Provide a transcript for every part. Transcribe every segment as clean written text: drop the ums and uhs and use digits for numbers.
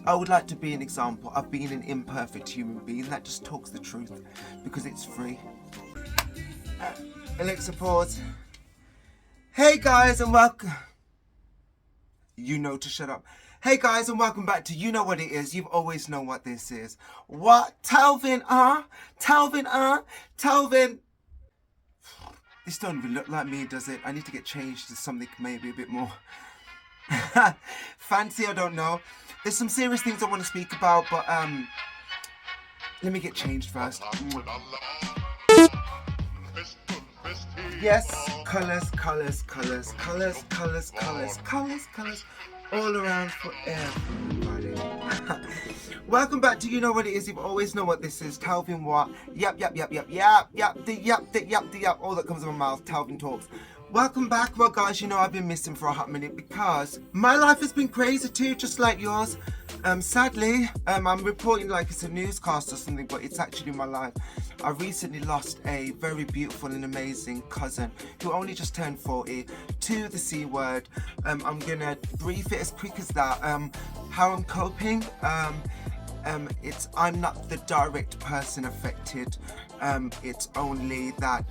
I would like to be an example of being an imperfect human being that just talks the truth because it's free. Alexa, pause. Hey guys, and welcome. You know to shut up. Hey guys, and welcome back to You Know What It Is. You've always known what this is. What? Talvin, Talvin. This don't even look like me, does it? I need to get changed to something maybe a bit more fancy, I don't know. There's some serious things I want to speak about, but let me get changed first. Yes, colours, all around for everybody. Welcome back to You Know What It Is. You've always know what this is. Talvin what? Yep, all that comes in my mouth. Talvin Talks. Welcome back. Well guys, you know I've been missing for a hot minute because my life has been crazy too, just like yours. Sadly, I'm reporting like it's a newscast or something, but it's actually my life. I recently lost a very beautiful and amazing cousin who only just turned 40 to the C word. I'm gonna brief it as quick as that. How I'm coping, I'm not the direct person affected. It's only that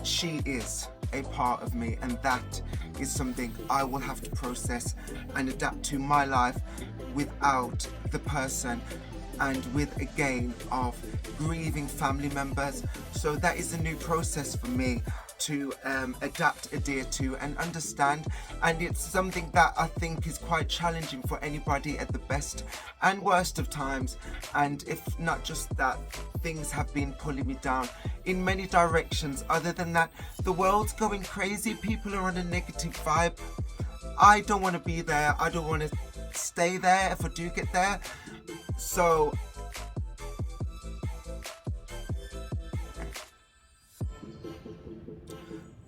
she is a part of me, and that is something I will have to process and adapt to my life without the person and with a gain of grieving family members. So that is a new process for me to adapt, adhere to and understand, and it's something that I think is quite challenging for anybody at the best and worst of times. And if not just that, things have been pulling me down in many directions. Other than that, the world's going crazy, people are on a negative vibe. I don't want to be there, I don't want to stay there if I do get there. So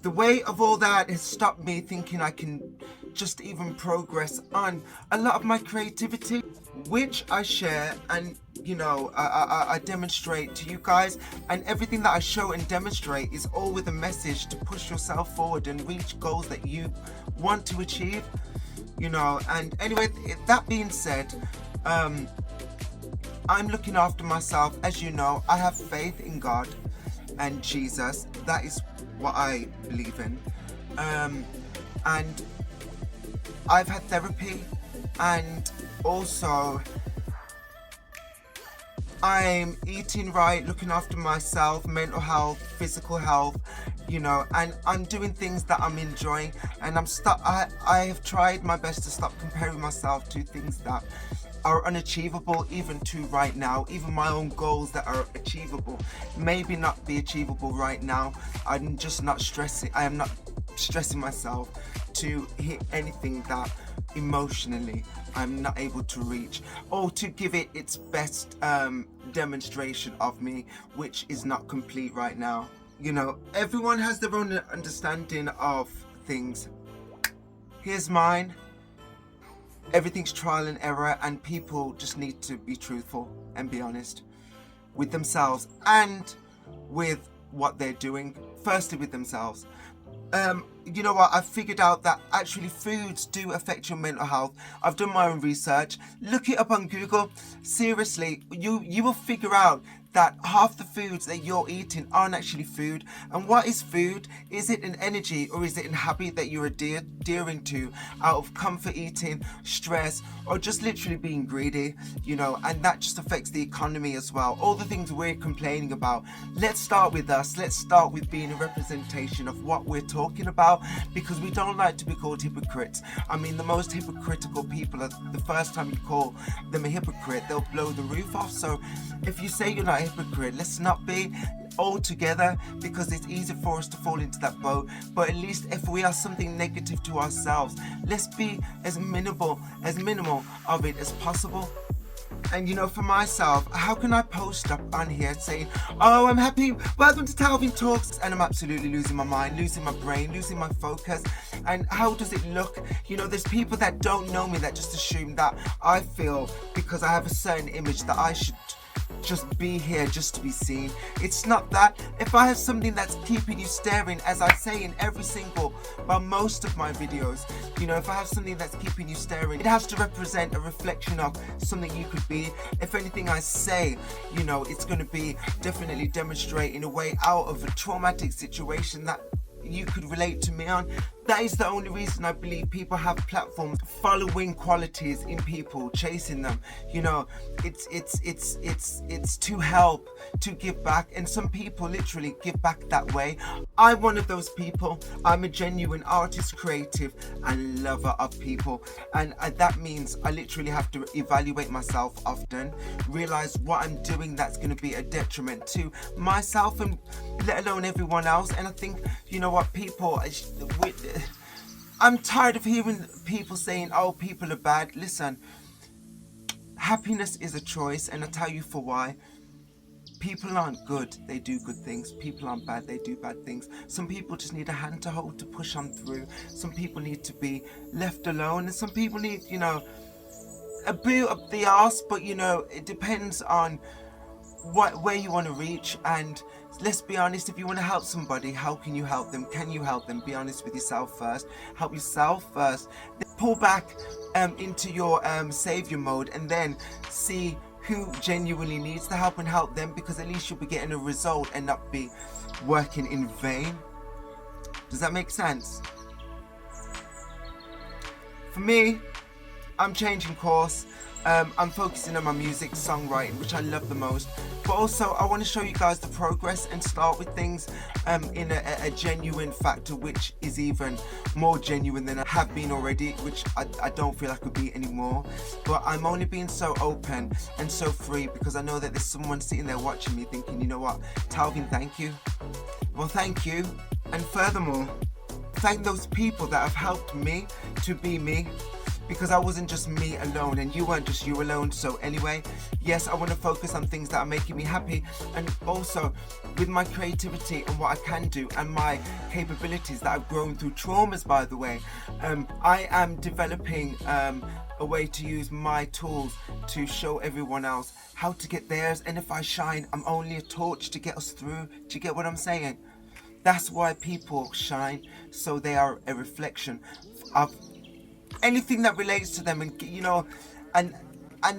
the weight of all that has stopped me thinking I can just even progress on a lot of my creativity, which I share and I demonstrate to you guys, and everything that I show and demonstrate is all with a message to push yourself forward and reach goals that you want to achieve, and anyway, that being said, I'm looking after myself. As you know, I have faith in God and Jesus. That is what I believe in, and I've had therapy, and also I'm eating right, looking after myself, mental health, physical health, and I'm doing things that I'm enjoying, and I have tried my best to stop comparing myself to things that are unachievable, even to right now. Even my own goals that are achievable maybe not be achievable right now. I am not stressing myself to hit anything that emotionally I'm not able to reach, or to give it its best demonstration of me, which is not complete right now. Everyone has their own understanding of things. Here's mine. Everything's trial and error, and people just need to be truthful and be honest with themselves and with what they're doing. Firstly, with themselves. You know what? I've figured out that actually foods do affect your mental health. I've done my own research. Look it up on Google. Seriously, you will figure out that half the foods that you're eating aren't actually food. And what is food? Is it an energy, or is it a habit that you're adhering to out of comfort eating, stress, or just literally being greedy? And that just affects the economy as well. All the things we're complaining about. Let's start with us. Let's start with being a representation of what we're talking about, because we don't like to be called hypocrites. I mean, the most hypocritical people are the first time you call them a hypocrite, they'll blow the roof off. So if you say you're not a hypocrite, let's not be all together, because it's easy for us to fall into that boat. But at least if we are something negative to ourselves, let's be as minimal of it as possible. And for myself, how can I post up on here saying, oh, I'm happy, welcome to Talvin Talks, and I'm absolutely losing my mind, losing my brain, losing my focus? And how does it look? There's people that don't know me that just assume that I feel, because I have a certain image, that I should just be here just to be seen. It's not that. If I have something that's keeping you staring, as I say in every single, well, most of my videos, you know, if I have something that's keeping you staring, it has to represent a reflection of something you could be. If anything I say, you know, it's going to be definitely demonstrating a way out of a traumatic situation that you could relate to me on. That is the only reason I believe people have platforms, following qualities in people, chasing them. You know, it's to help, to give back, and some people literally give back that way. I'm one of those people. I'm a genuine artist, creative, and lover of people, and that means I literally have to evaluate myself often, realize what I'm doing that's going to be a detriment to myself and let alone everyone else. And I think, you know what, people, I'm tired of hearing people saying, oh, people are bad. Listen, happiness is a choice, and I'll tell you for why. People aren't good, they do good things. People aren't bad, they do bad things. Some people just need a hand to hold to push on through. Some people need to be left alone, and some people need, you know, a boot up the arse. But you know, it depends on where you want to reach. And let's be honest, if you want to help somebody, how can you help them? Can you help them? Be honest with yourself first. Help yourself first. Then pull back into your savior mode, and then see who genuinely needs the help and help them, because at least you'll be getting a result and not be working in vain. Does that make sense? For me, I'm changing course. I'm focusing on my music, songwriting, which I love the most. But also, I want to show you guys the progress and start with things in a genuine factor, which is even more genuine than I have been already, which I don't feel I could be anymore. But I'm only being so open and so free because I know that there's someone sitting there watching me thinking, you know what, Talvin, thank you. Well, thank you. And furthermore, thank those people that have helped me to be me. Because I wasn't just me alone, and you weren't just you alone. So anyway, yes, I want to focus on things that are making me happy, and also with my creativity and what I can do and my capabilities that I've grown through traumas, by the way. I am developing a way to use my tools to show everyone else how to get theirs. And if I shine, I'm only a torch to get us through. Do you get what I'm saying? That's why people shine, so they are a reflection of anything that relates to them. And you know, and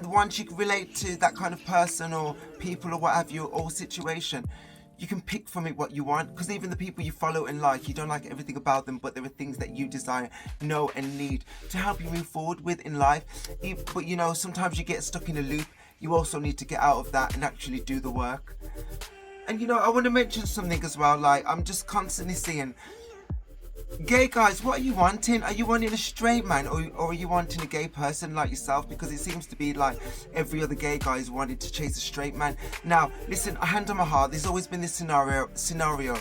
once you relate to that kind of person or people or what have you, or situation, you can pick from it what you want. Because even the people you follow and like, you don't like everything about them, but there are things that you desire, know and need to help you move forward with in life. But you know, sometimes you get stuck in a loop. You also need to get out of that and actually do the work. And you know, I want to mention something as well. Like, I'm just constantly seeing gay guys, what are you wanting? Are you wanting a straight man, or are you wanting a gay person like yourself? Because it seems to be like every other gay guy is wanting to chase a straight man. Now, listen, a hand on my heart, there's always been this scenario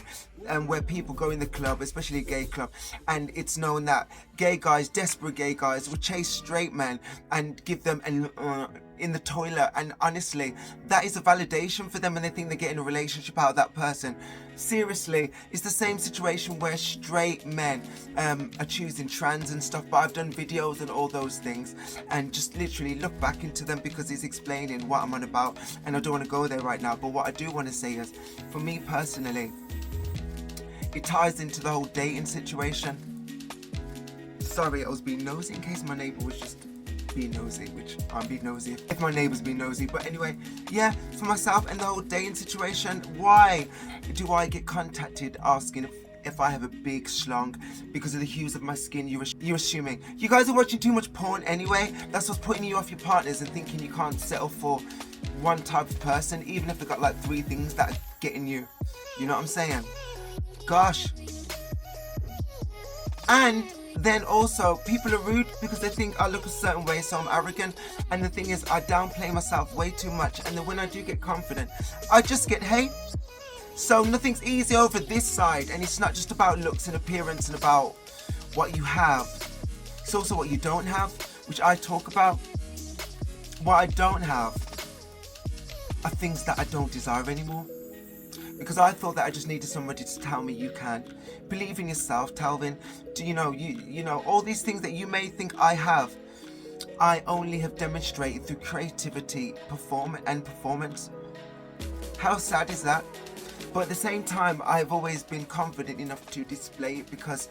where people go in the club, especially a gay club, and it's known that gay guys, desperate gay guys, will chase straight men and give them in the toilet. And honestly, that is a validation for them, and they think they're getting a relationship out of that person. Seriously, it's the same situation where straight men are choosing trans and stuff. But I've done videos and all those things, and just literally look back into them because it's explaining what I'm on about, and I don't want to go there right now. But what I do want to say is, for me personally, it ties into the whole dating situation. Sorry, I was being nosy in case my neighbour was just being nosy, which I'm being nosy if my neighbour's being nosy. But anyway, yeah, for myself and the whole dating situation, why do I get contacted asking if I have a big schlong because of the hues of my skin? You're assuming. You guys are watching too much porn anyway. That's what's putting you off your partners and thinking you can't settle for one type of person, even if they've got like 3 things that are getting you. You know what I'm saying? Gosh. And then also, people are rude because they think I look a certain way, so I'm arrogant. And the thing is, I downplay myself way too much, and then when I do get confident, I just get hate. So nothing's easy over this side, and it's not just about looks and appearance and about what you have. It's also what you don't have, which I talk about. What I don't have are things that I don't desire anymore. Because I thought that I just needed somebody to tell me you can. Believe in yourself, Talvin. Do you know, you know, all these things that you may think I have, I only have demonstrated through creativity, performance. How sad is that? But at the same time, I've always been confident enough to display it because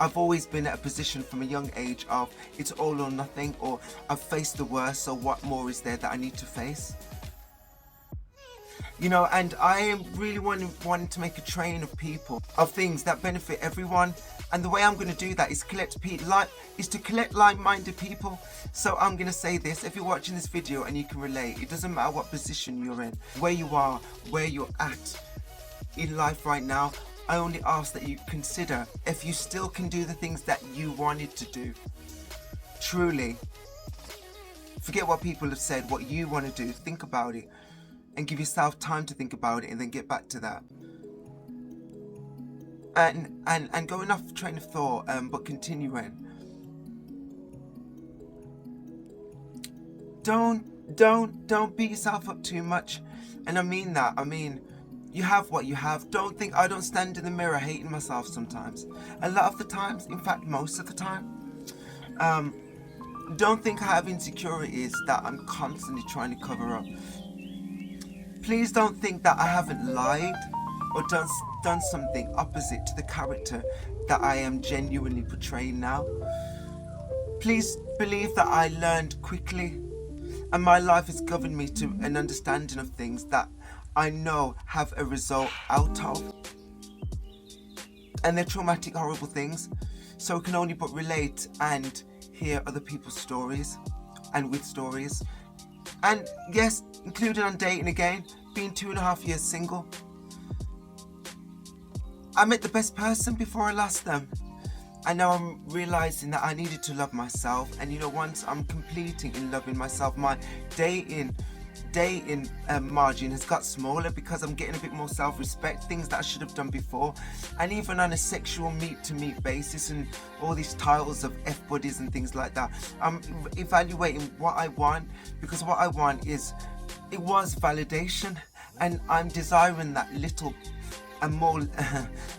I've always been at a position from a young age of it's all or nothing, or I've faced the worst, so what more is there that I need to face? You know, and I am really wanting to make a train of people, of things that benefit everyone. And the way I'm going to do that is to collect like-minded people. So I'm going to say this: if you're watching this video and you can relate, it doesn't matter what position you're in, where you are, where you're at in life right now. I only ask that you consider if you still can do the things that you wanted to do. Truly. Forget what people have said, what you want to do. Think about it and give yourself time to think about it, and then get back to that. And going off train of thought, but continuing. Don't beat yourself up too much. And I mean that. I mean, you have what you have. Don't think I don't stand in the mirror hating myself sometimes. A lot of the times, in fact, most of the time. Don't think I have insecurities that I'm constantly trying to cover up. Please don't think that I haven't lied or done something opposite to the character that I am genuinely portraying now. Please believe that I learned quickly, and my life has governed me to an understanding of things that I know have a result out of. And they're traumatic, horrible things. So I can only but relate and hear other people's stories and with stories. And yes, including on dating again, being 2.5 years single. I met the best person before I lost them. And now I'm realizing that I needed to love myself. And you know, once I'm completing in loving myself, my dating margin has got smaller because I'm getting a bit more self-respect, things that I should have done before. And even on a sexual meet-to-meet basis and all these titles of F-buddies and things like that, I'm evaluating what I want, because what I want it was validation, and I'm desiring that little and more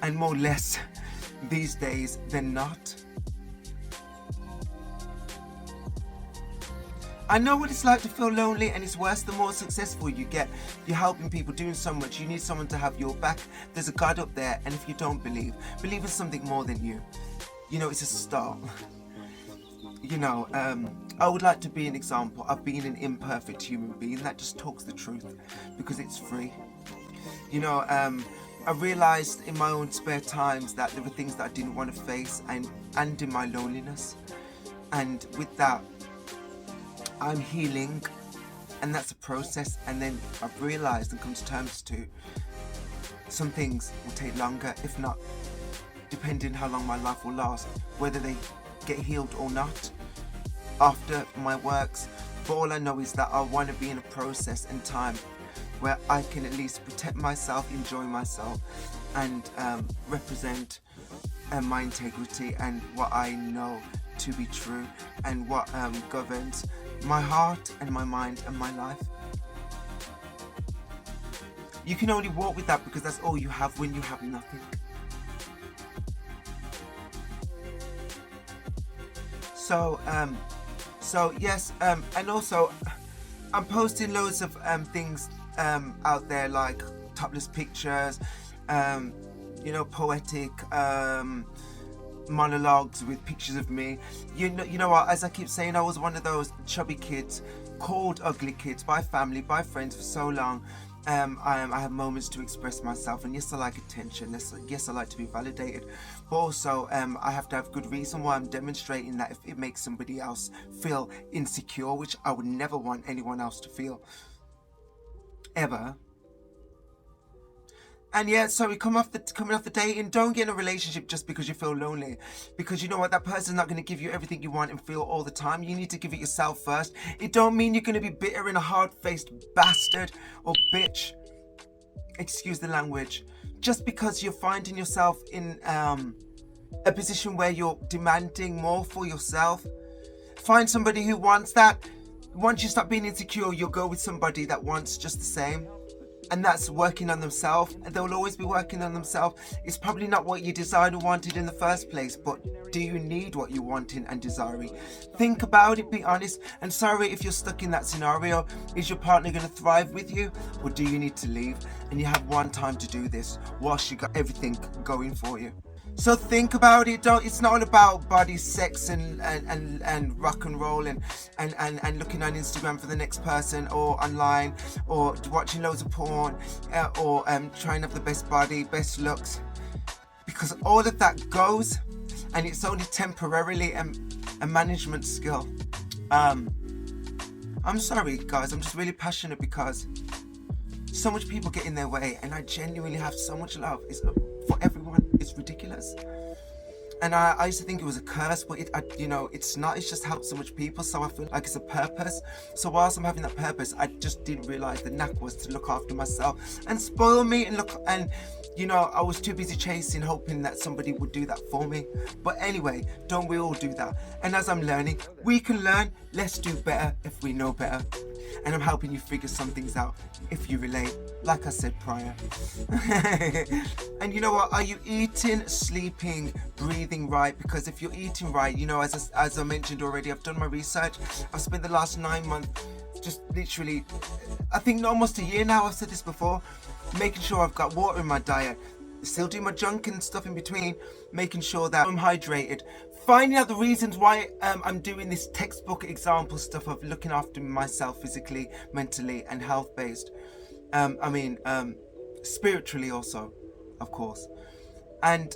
and more less these days than not. I know what it's like to feel lonely, and it's worse the more successful you get. You're helping people, doing so much. You need someone to have your back. There's a God up there, and if you don't believe in something more than you. You know, it's a start. You know, I would like to be an example of being an imperfect human being that just talks the truth because it's free. You know, I realized in my own spare times that there were things that I didn't want to face, and in my loneliness. And with that, I'm healing, and that's a process. And then I've realized and come to terms to some things will take longer, if not, depending how long my life will last, whether they get healed or not after my works. But all I know is that I want to be in a process and time where I can at least protect myself, enjoy myself, and represent my integrity and what I know to be true, and what governs my heart and my mind and my life. You can only walk with that because that's all you have when you have nothing. So yes, and also I'm posting loads of things out there, like topless pictures, you know, poetic monologues with pictures of me. You know what, as I keep saying, I was one of those chubby kids, called ugly kids by family, by friends for so long. I have moments to express myself, and yes, I like attention, yes, I like to be validated, but also I have to have good reason why I'm demonstrating that. If it makes somebody else feel insecure, which I would never want anyone else to feel, ever. And yeah, so coming off the dating, don't get in a relationship just because you feel lonely. Because you know what, that person's not going to give you everything you want and feel all the time. You need to give it yourself first. It don't mean you're going to be bitter and a hard-faced bastard or bitch. Excuse the language. Just because you're finding yourself in a position where you're demanding more for yourself. Find somebody who wants that. Once you stop being insecure, you'll go with somebody that wants just the same. and that's working on themselves, and they'll always be working on themselves. It's probably not what you desired or wanted in the first place, but do you need what you're wanting and desiring? Think about it, be honest, and sorry if you're stuck in that scenario. Is your partner going to thrive with you, or do you need to leave? And you have one time to do this whilst you got everything going for you. So think about it. It's not all about body, sex, and rock and roll and looking on Instagram for the next person, or online, or watching loads of porn, or trying to have the best body, best looks, because all of that goes, and it's only temporarily a management skill. I'm sorry, guys. I'm just really passionate because so much people get in their way, and I genuinely have so much love. It's for everyone. It's ridiculous. And I used to think it was a curse, but it's not. It's just helped so much people, so I feel like it's a purpose. So whilst I'm having that purpose, I just didn't realize the knack was to look after myself and spoil me and look. And I was too busy chasing, hoping that somebody would do that for me. But anyway, don't we all do that? And as I'm learning, we can learn. Let's do better if we know better. And I'm helping you figure some things out if you relate, like I said prior. And you know what? Are you eating, sleeping, breathing right? Because if you're eating right, as I mentioned already, I've done my research. I've spent the last 9 months just literally, I think almost a year now, I've said this before, making sure I've got water in my diet, still do my junk and stuff in between, making sure that I'm hydrated, finding out the reasons why I'm doing this textbook example stuff of looking after myself physically, mentally, and health based. Spiritually also, of course. And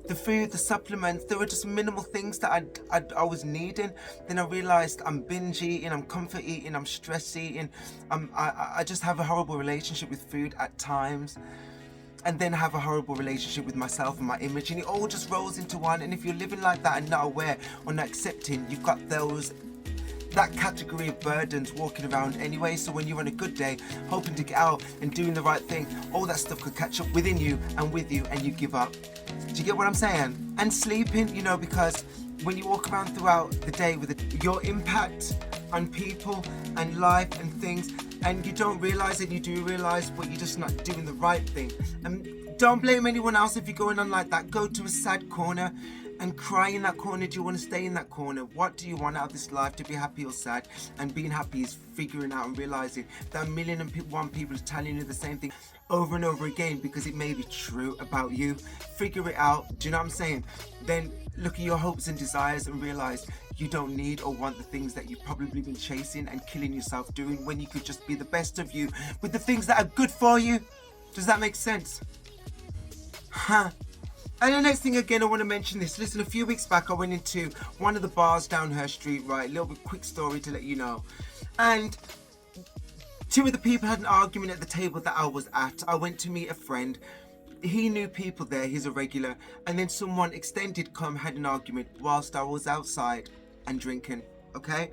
the food, the supplements, there were just minimal things that I was needing. Then I realized I'm binge eating, I'm comfort eating, I'm stress eating. I just have a horrible relationship with food at times. And then have a horrible relationship with myself and my image, and it all just rolls into one. And if you're living like that and not aware or not accepting, you've got that category of burdens walking around anyway. So when you're on a good day, hoping to get out and doing the right thing, all that stuff could catch up within you and with you, and you give up. Do you get what I'm saying? And sleeping, because when you walk around throughout the day with your impact on people and life and things, and you don't realize it, you do realize, but you're just not doing the right thing. And don't blame anyone else if you're going on like that. Go to a sad corner and cry in that corner. Do you want to stay in that corner? What do you want out of this life? To be happy or sad? And being happy is figuring out and realizing that 1,000,001 people is telling you the same thing over and over again, because it may be true about you. Figure it out. Do you know what I'm saying? Then look at your hopes and desires and realize you don't need or want the things that you've probably been chasing and killing yourself doing, when you could just be the best of you with the things that are good for you. Does that make sense? And the next thing, again, I want to mention this. Listen, a few weeks back, I went into one of the bars down her street, right? A little bit quick story to let you know. And two of the people had an argument at the table that I was at. I went to meet a friend. He knew people there, he's a regular. And then someone extended had an argument whilst I was outside and drinking, okay?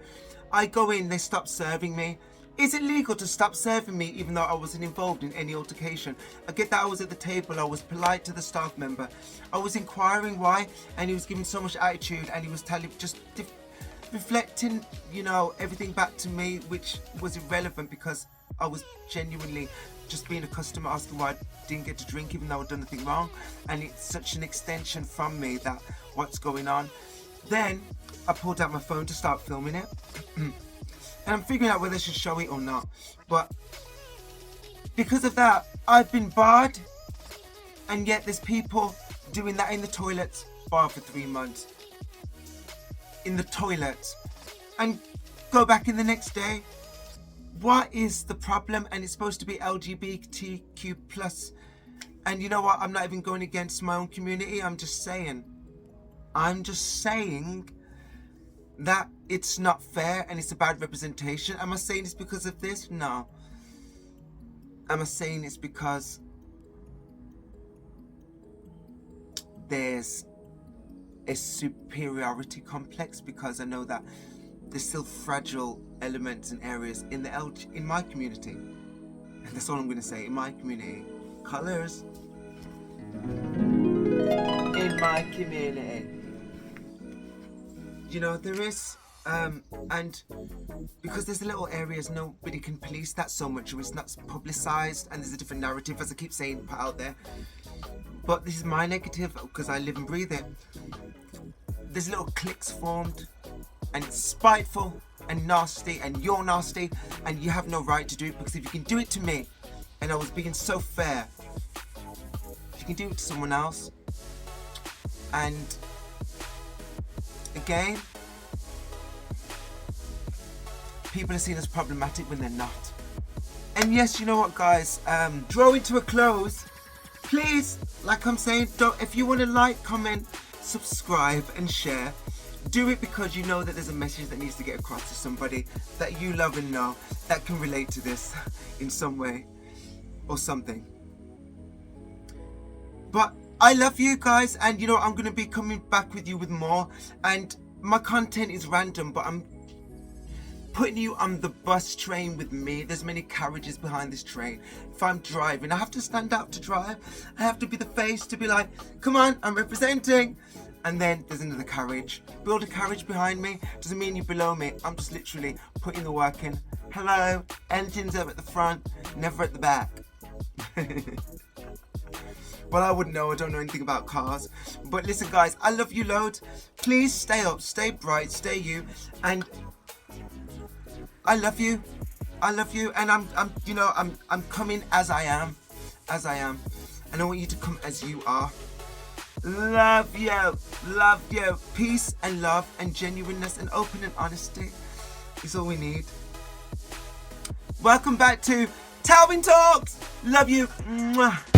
I go in, they stop serving me. Is it legal to stop serving me even though I wasn't involved in any altercation? I get that I was at the table, I was polite to the staff member. I was inquiring why, and he was giving so much attitude, and he was reflecting, everything back to me, which was irrelevant because I was genuinely just being a customer, asking why I didn't get to drink even though I'd done nothing wrong. And it's such an extension from me that what's going on. Then I pulled out my phone to start filming it. And I'm figuring out whether I should show it or not. But because of that, I've been barred. And yet there's people doing that in the toilets, barred for 3 months. In the toilets. And go back in the next day. What is the problem? And it's supposed to be LGBTQ plus. And you know what? I'm not even going against my own community. I'm just saying that it's not fair and it's a bad representation. Am I saying it's because of this? No. Am I saying it's because there's a superiority complex? Because I know that there's still fragile elements and areas in my community. And that's all I'm going to say. In my community. Colors. In my community. There is And because there's little areas nobody can police that so much, or it's not publicized, and there's a different narrative, as I keep saying, put out there. But this is my negative because I live and breathe it. There's little cliques formed, and it's spiteful and nasty, and you're nasty, and you have no right to do it, because if you can do it to me, and I was being so fair, if you can do it to someone else. And again, people are seen as problematic when they're not. And yes, you know what, guys, drawing to a close, please, like I'm saying, if you want to like, comment, subscribe and share, do it because you know that there's a message that needs to get across to somebody that you love and know that can relate to this in some way or something. But I love you guys, and you know, I'm going to be coming back with you with more, and my content is random, but I'm putting you on the bus train with me. There's many carriages behind this train. If I'm driving, I have to stand up to drive. I have to be the face to be like, come on, I'm representing. And then there's another carriage. Build a carriage behind me. Doesn't mean you're below me. I'm just literally putting the work in. Hello, engines up at the front, never at the back. Well, I wouldn't know. I don't know anything about cars. But listen, guys, I love you loads. Please stay up, stay bright, stay you, and I love you. I love you, and I'm coming as I am, and I want you to come as you are. Love you. Peace and love and genuineness and open and honesty is all we need. Welcome back to Talvin Talks. Love you. Mwah.